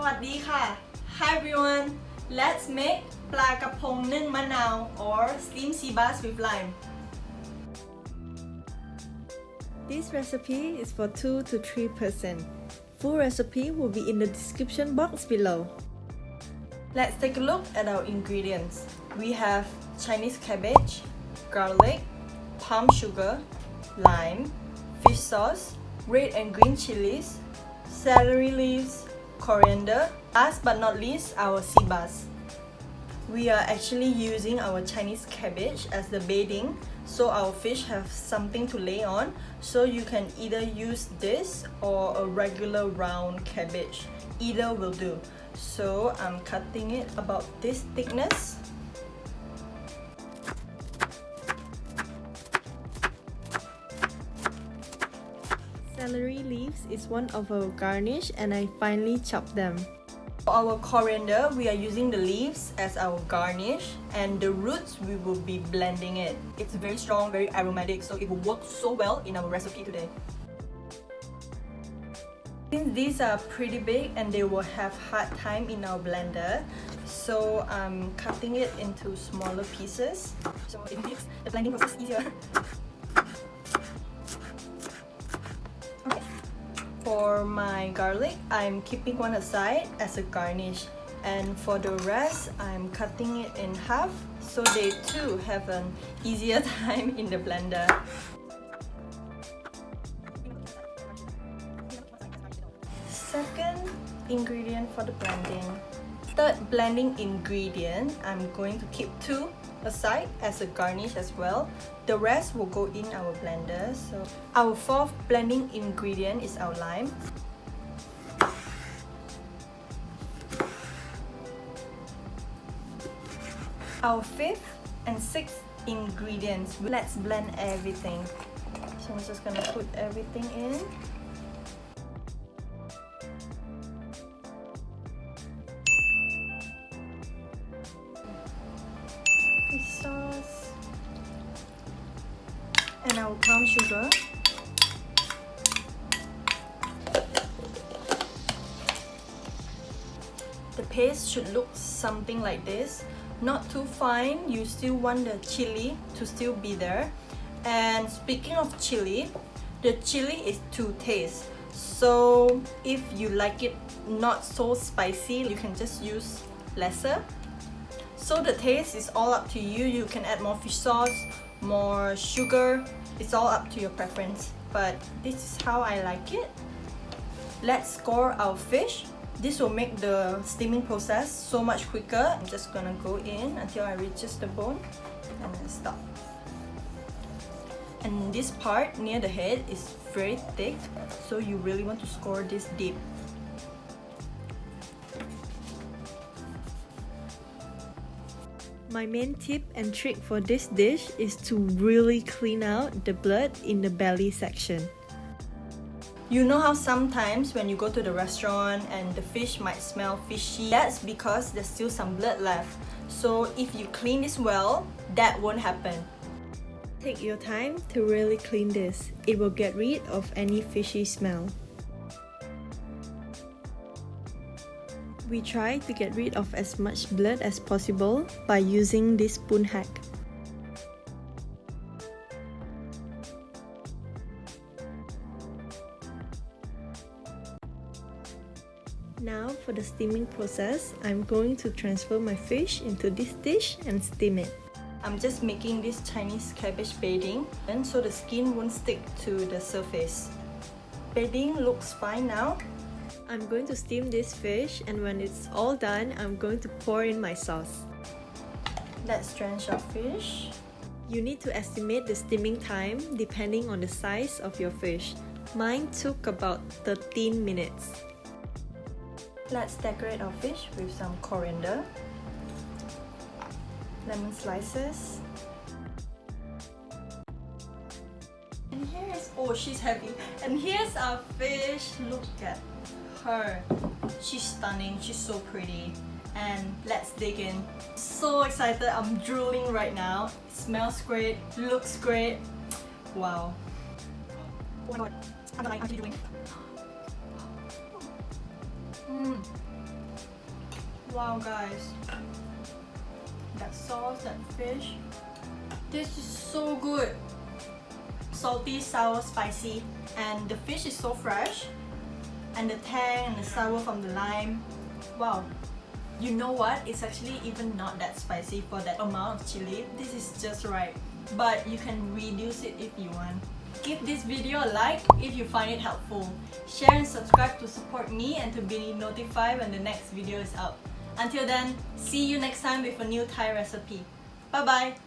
สวัสดีค่ะ Hi everyone, let's make ปลากระพงนึ่งมะนาว or steamed sea bass with lime. This recipe is for 2 to 3 person. Full recipe will be in the description box below. Let's take a look at our ingredients. We have Chinese cabbage, garlic, palm sugar, lime, fish sauce, red and green chilies, celery leaves, coriander, last but not least our sea bass. We are actually using our Chinese cabbage as the bedding, so our fish have something to lay on, so you can either use this or a regular round cabbage. Either will do. So I'm cutting it about this thickness. Celery leaves is one of our garnish and I finely chopped them. For our coriander, we are using the leaves as our garnish, and the roots we will be blending it. It's very strong, very aromatic, so it will work so well in our recipe today. Since these are pretty big and they will have hard time in our blender, so I'm cutting it into smaller pieces, so it makes the blending process easier. For my garlic, I'm keeping one aside as a garnish, and for the rest, I'm cutting it in half so they too have an easier time in the blender. Second ingredient for the blending. Third blending ingredient, I'm going to keep 2 aside as a garnish as well. The rest will go in our blender. So our fourth blending ingredient is our lime. Our fifth and sixth ingredients. Let's blend everything. So I'm just gonna put everything in. Fish sauce and our palm sugar. The paste should look something like this. Not too fine, you still want the chili to still be there. And speaking of chili, the chili is to taste. So if you like it not so spicy, you can just use lesser. So the taste is all up to you. You can add more fish sauce, more sugar. It's all up to your preference. But this is how I like it. Let's score our fish. This will make the steaming process so much quicker. I'm just gonna go in until I reaches the bone and then stop. And this part near the head is very thick, so you really want to score this deep. My main tip and trick for this dish is to really clean out the blood in the belly section. You know how sometimes when you go to the restaurant and the fish might smell fishy? That's because there's still some blood left. So if you clean this well, that won't happen. Take your time to really clean this. It will get rid of any fishy smell. We try to get rid of as much blood as possible by using this spoon hack. Now for the steaming process, I'm going to transfer my fish into this dish and steam it. I'm just making this Chinese cabbage bedding, and so the skin won't stick to the surface. Bedding looks fine now. I'm going to steam this fish, and when it's all done, I'm going to pour in my sauce. Let's drench our fish. You need to estimate the steaming time depending on the size of your fish. Mine took about 13 minutes. Let's decorate our fish with some coriander, lemon slices, and here's, oh, she's heavy. And here's our fish. Look at her. She's stunning. She's so pretty. And let's dig in. So excited. I'm drooling right now. It smells great. Looks great. Wow. Oh my god. I'm dying. How are you doing? Wow guys, that sauce, that fish, this is so good. Salty, sour, spicy, and the fish is so fresh, and the tang and the sour from the lime. Wow. You know what? It's actually even not that spicy for that amount of chili. This is just right. But you can reduce it if you want. Give this video a like if you find it helpful. Share and subscribe to support me and to be notified when the next video is out. Until then, see you next time with a new Thai recipe. Bye bye!